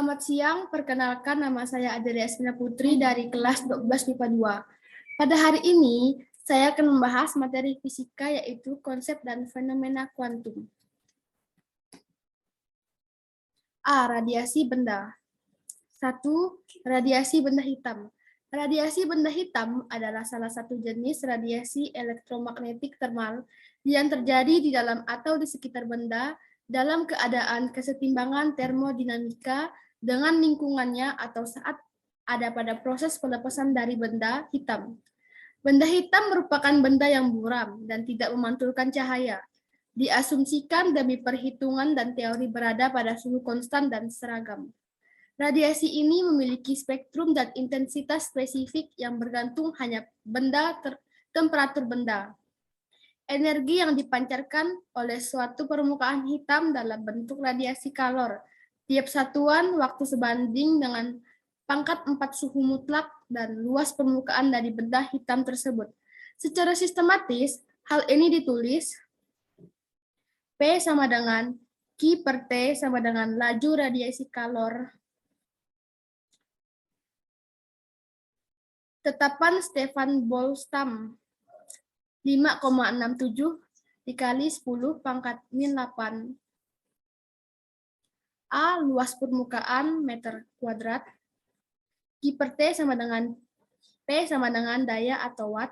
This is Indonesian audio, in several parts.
Selamat siang, perkenalkan nama saya Adelia Asmina Putri dari kelas 12 MIPA 2. Pada hari ini, saya akan membahas materi fisika yaitu konsep dan fenomena kuantum. A. Radiasi benda. 1. Radiasi benda hitam. Radiasi benda hitam adalah salah satu jenis radiasi elektromagnetik termal yang terjadi di dalam atau di sekitar benda dalam keadaan kesetimbangan termodinamika dengan lingkungannya atau saat ada pada proses pelepasan dari benda hitam. Benda hitam merupakan benda yang buram dan tidak memantulkan cahaya. Diasumsikan demi perhitungan dan teori berada pada suhu konstan dan seragam. Radiasi ini memiliki spektrum dan intensitas spesifik yang bergantung hanya temperatur benda. Energi yang dipancarkan oleh suatu permukaan hitam dalam bentuk radiasi kalor. Tiap satuan waktu sebanding dengan pangkat 4 suhu mutlak dan luas permukaan dari benda hitam tersebut. Secara sistematis, hal ini ditulis P sama dengan Q per T sama dengan laju radiasi kalor. Tetapan Stefan Boltzmann 5,67 dikali 10 pangkat min 8. A. Luas permukaan meter kuadrat. Q per T sama dengan P sama dengan daya atau watt.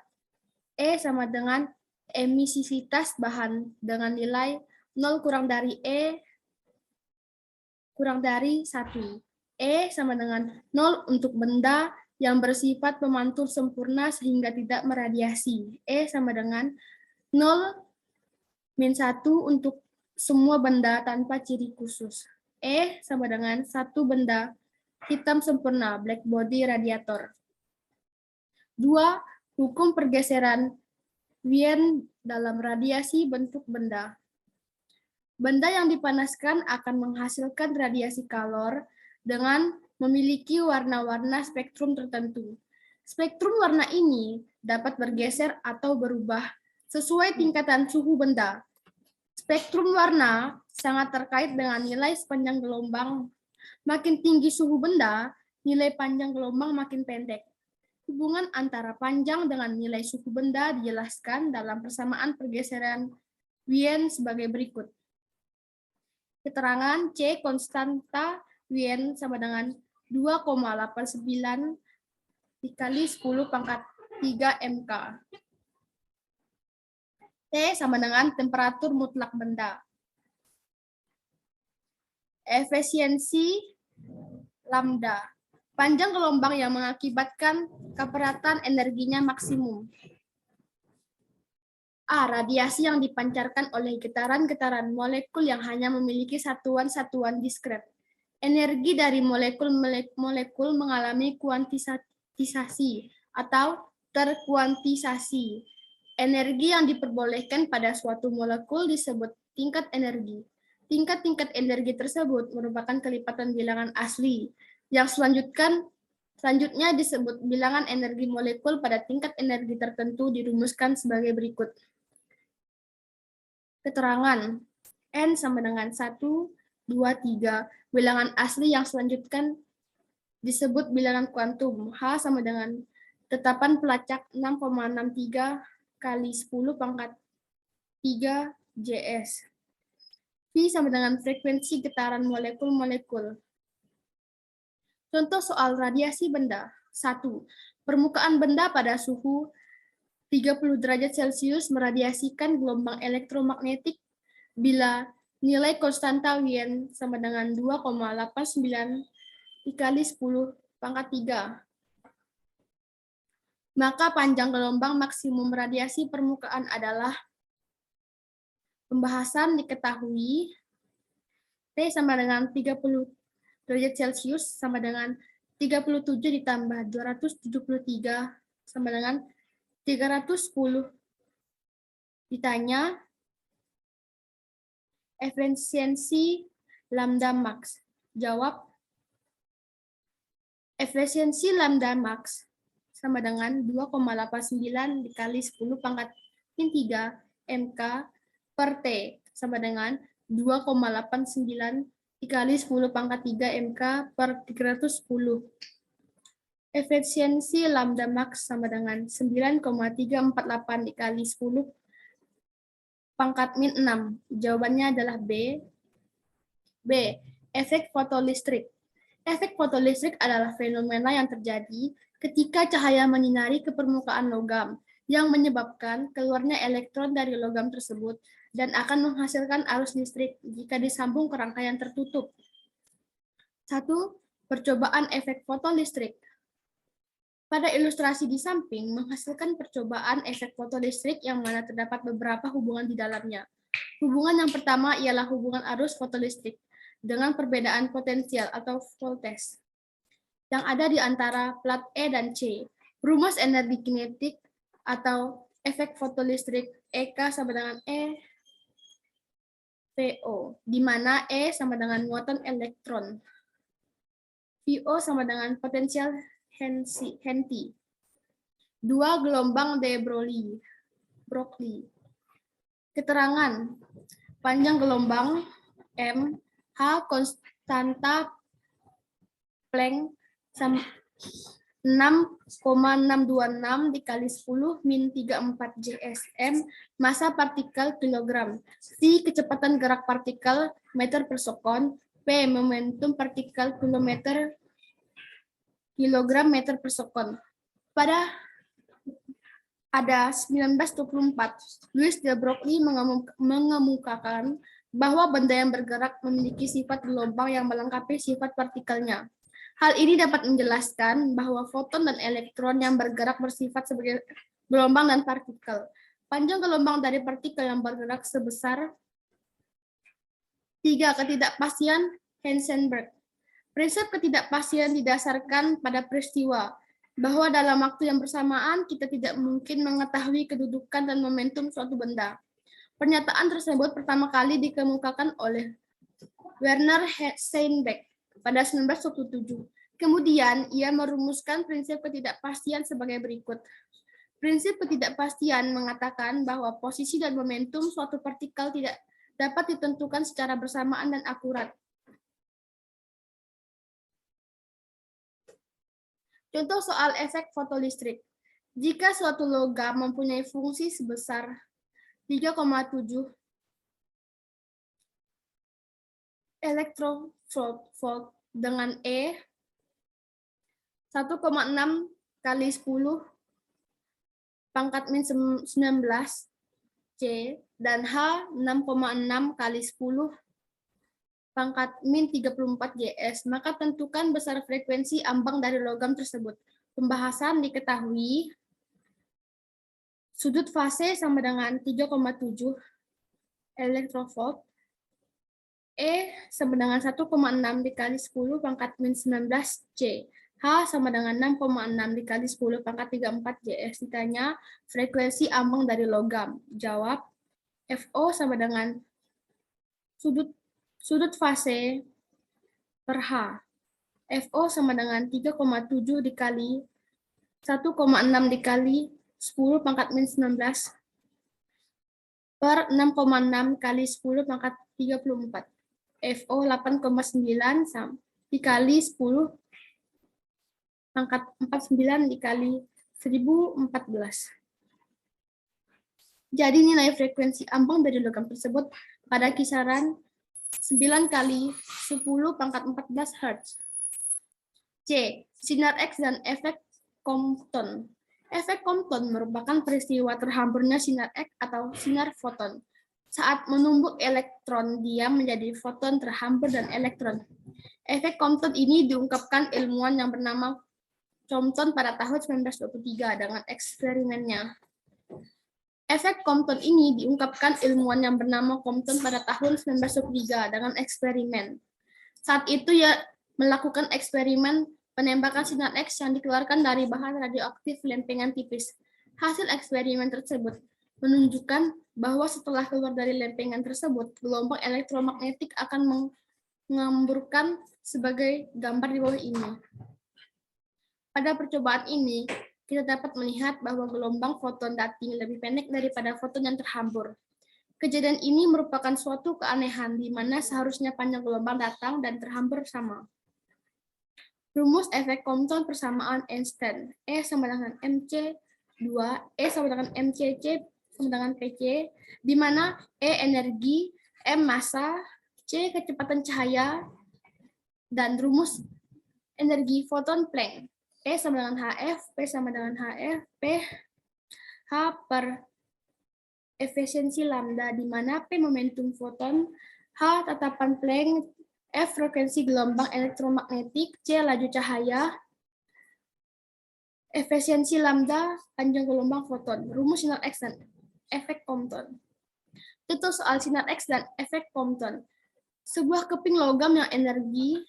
E sama dengan emisivitas bahan dengan nilai 0 kurang dari E kurang dari 1. E sama dengan 0 untuk benda yang bersifat pemantul sempurna sehingga tidak meradiasi. E sama dengan 0 min 1 untuk semua benda tanpa ciri khusus. E sama dengan 1 benda hitam sempurna, black body radiator. 2. Hukum pergeseran Wien dalam radiasi bentuk benda. Benda yang dipanaskan akan menghasilkan radiasi kalor dengan memiliki warna-warna spektrum tertentu. Spektrum warna ini dapat bergeser atau berubah sesuai tingkatan suhu benda. Spektrum warna sangat terkait dengan nilai sepanjang gelombang. Makin tinggi suhu benda, nilai panjang gelombang makin pendek. Hubungan antara panjang dengan nilai suhu benda dijelaskan dalam persamaan pergeseran Wien sebagai berikut. Keterangan C konstanta Wien sama dengan 2,89 dikali 10 pangkat 3 MK. T sama dengan temperatur mutlak benda. Efisiensi lambda. Panjang gelombang yang mengakibatkan kepadatan energinya maksimum. A. Radiasi yang dipancarkan oleh getaran-getaran molekul yang hanya memiliki satuan-satuan diskret. Energi dari molekul-molekul mengalami kuantisasi atau terkuantisasi. Energi yang diperbolehkan pada suatu molekul disebut tingkat energi. Tingkat-tingkat energi tersebut merupakan kelipatan bilangan asli, yang selanjutnya disebut bilangan energi molekul pada tingkat energi tertentu dirumuskan sebagai berikut. Keterangan N sama dengan 1, 2, 3. Bilangan asli yang selanjutnya disebut bilangan kuantum. H sama dengan tetapan pelacak 6,63 kali 10 pangkat 3 JS. V sama dengan frekuensi getaran molekul-molekul. Contoh soal radiasi benda. 1. Permukaan benda pada suhu 30 derajat Celcius meradiasikan gelombang elektromagnetik bila nilai konstanta Wien sama dengan 2,89 dikali 10 pangkat 3. Maka panjang gelombang maksimum radiasi permukaan adalah pembahasan diketahui T sama dengan 30 derajat Celcius sama dengan 37 ditambah 273 sama dengan 310. Ditanya efisiensi lambda max. Jawab efisiensi lambda max sama dengan 2,89 dikali 10 pangkat 3 MK per T sama dengan 2,89 dikali 10 pangkat 3 MK per 310. Efisiensi lambda max sama dengan 9,348 dikali 10 pangkat min 6. Jawabannya adalah B. B. Efek fotolistrik. Efek fotolistrik adalah fenomena yang terjadi ketika cahaya menyinari ke permukaan logam yang menyebabkan keluarnya elektron dari logam tersebut dan akan menghasilkan arus listrik jika disambung ke rangkaian tertutup. 1. Percobaan efek fotolistrik. Pada ilustrasi di samping menghasilkan percobaan efek fotolistrik yang mana terdapat beberapa hubungan di dalamnya. Hubungan yang pertama ialah hubungan arus fotolistrik dengan perbedaan potensial atau voltage yang ada di antara plat E dan C. Rumus energi kinetik atau efek fotolistrik EK sama dengan E VO, di mana E sama dengan muatan elektron. VO sama dengan potensial Henty. 2. Gelombang de Broglie. Keterangan. Panjang gelombang M, H konstanta Planck 6,626 dikali 10 min 34 JSM, massa partikel kilogram, C kecepatan gerak partikel meter per sekon, P momentum partikel kilogram meter per sekon. Pada 1924, Louis de Broglie mengemukakan bahwa benda yang bergerak memiliki sifat gelombang yang melengkapi sifat partikelnya. Hal ini dapat menjelaskan bahwa foton dan elektron yang bergerak bersifat sebagai gelombang dan partikel. Panjang gelombang dari partikel yang bergerak sebesar 3. Ketidakpastian Heisenberg. Prinsip ketidakpastian didasarkan pada peristiwa bahwa dalam waktu yang bersamaan kita tidak mungkin mengetahui kedudukan dan momentum suatu benda. Pernyataan tersebut pertama kali dikemukakan oleh Werner Heisenberg pada 1927. Kemudian ia merumuskan prinsip ketidakpastian sebagai berikut. Prinsip ketidakpastian mengatakan bahwa posisi dan momentum suatu partikel tidak dapat ditentukan secara bersamaan dan akurat. Contoh soal efek fotolistrik. Jika suatu logam mempunyai fungsi sebesar 3,7 elektronvolt dengan E 1,6 kali 10 pangkat min 19 C dan H 6,6 kali 10 pangkat min 34 JS, maka tentukan besar frekuensi ambang dari logam tersebut. Pembahasan diketahui sudut fase sama dengan 3,7 elektrovolt, E sama dengan 1,6 dikali 10 pangkat min 19 C, H sama dengan 6,6 dikali 10 pangkat 34 JS. Ditanya frekuensi ambang dari logam. Jawab, FO sama dengan sudut fase per H. FO sama dengan 3,7 dikali 1,6 dikali 10 pangkat min 19 per 6,6 kali 10 pangkat 34. FO 8,9 dikali 10 pangkat 49 dikali 1014. Jadi nilai frekuensi ambang dari logam tersebut pada kisaran 9 kali 10 pangkat 14 Hz. C. Sinar X dan efek Compton. Efek Compton merupakan peristiwa terhamburnya sinar X atau sinar foton. Saat menumbuk elektron, dia menjadi foton terhambur dan elektron. Efek Compton ini diungkapkan ilmuwan yang bernama Compton pada tahun 1923 dengan eksperimennya. Efek Compton ini diungkapkan ilmuwan yang bernama Compton pada tahun 1923 dengan eksperimen. Saat itu ia melakukan eksperimen penembakan sinar X yang dikeluarkan dari bahan radioaktif lempengan tipis. Hasil eksperimen tersebut menunjukkan bahwa setelah keluar dari lempengan tersebut, gelombang elektromagnetik akan mengemburkan sebagai gambar di bawah ini. Pada percobaan ini, kita dapat melihat bahwa gelombang foton dating lebih pendek daripada foton yang terhambur. Kejadian ini merupakan suatu keanehan di mana seharusnya panjang gelombang datang dan terhampir sama. Rumus efek Compton persamaan Einstein. E sama dengan mc 2, E sama dengan mcc sama dengan pc, di mana E energi, M massa, C kecepatan cahaya, dan rumus energi foton Planck. E sama dengan HF, P sama dengan HF, P H per efisiensi lambda, di mana P momentum foton, H tatapan Planck, F frekuensi gelombang elektromagnetik, C laju cahaya, efisiensi lambda panjang gelombang foton. Rumus sinar X dan efek Compton. Itu soal sinar X dan efek Compton. Sebuah keping logam yang energi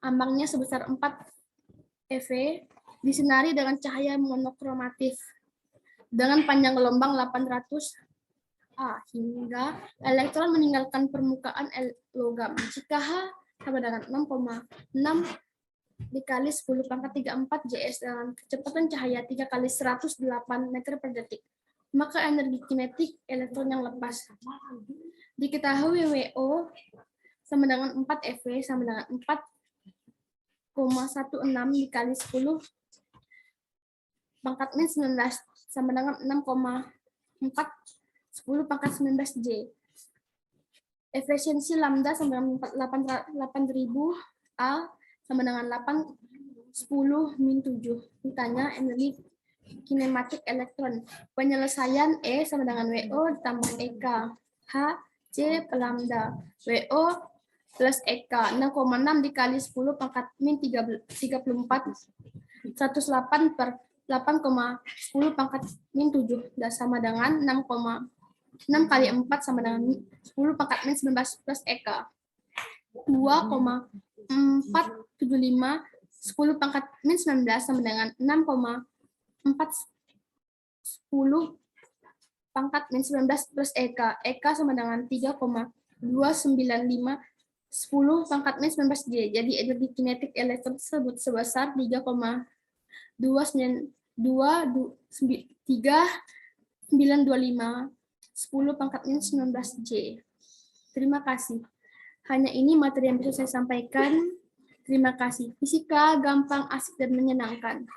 ambangnya sebesar 4 eV disinari dengan cahaya monokromatif dengan panjang gelombang 800 A hingga elektron meninggalkan permukaan logam. Jika H sama dengan 6,6 dikali 10 pangkat 34 J/S dengan kecepatan cahaya 3 kali 108 meter per detik, maka energi kinetik elektron yang lepas diketahui WO sama dengan 4 eV sama dengan 4,16 dikali 10 pangkat min 19 sama dengan 6,4 10 pangkat 19 J. Efisiensi lambda sama dengan 8.000 A sama dengan 8 10 min 7. Ditanya energi kinematik elektron. Penyelesaian E sama dengan WO ditambah EK. H C per lambda. WO plus EK. 6,6 dikali 10 pangkat min 34. 108 per 8,10 pangkat min 7. Dan sama dengan 6 kali 4 sama dengan 10 pangkat min 19 plus EK. 2,475 10 pangkat min 19 sama dengan 6,410 pangkat min 19 plus EK. EK sama dengan 3,295 10 pangkat min 19 J. Jadi energi kinetik elektron tersebut sebesar 3,925 10 pangkat min 19 J. Terima kasih. Hanya ini materi yang bisa saya sampaikan. Terima kasih. Fisika gampang, asik, dan menyenangkan.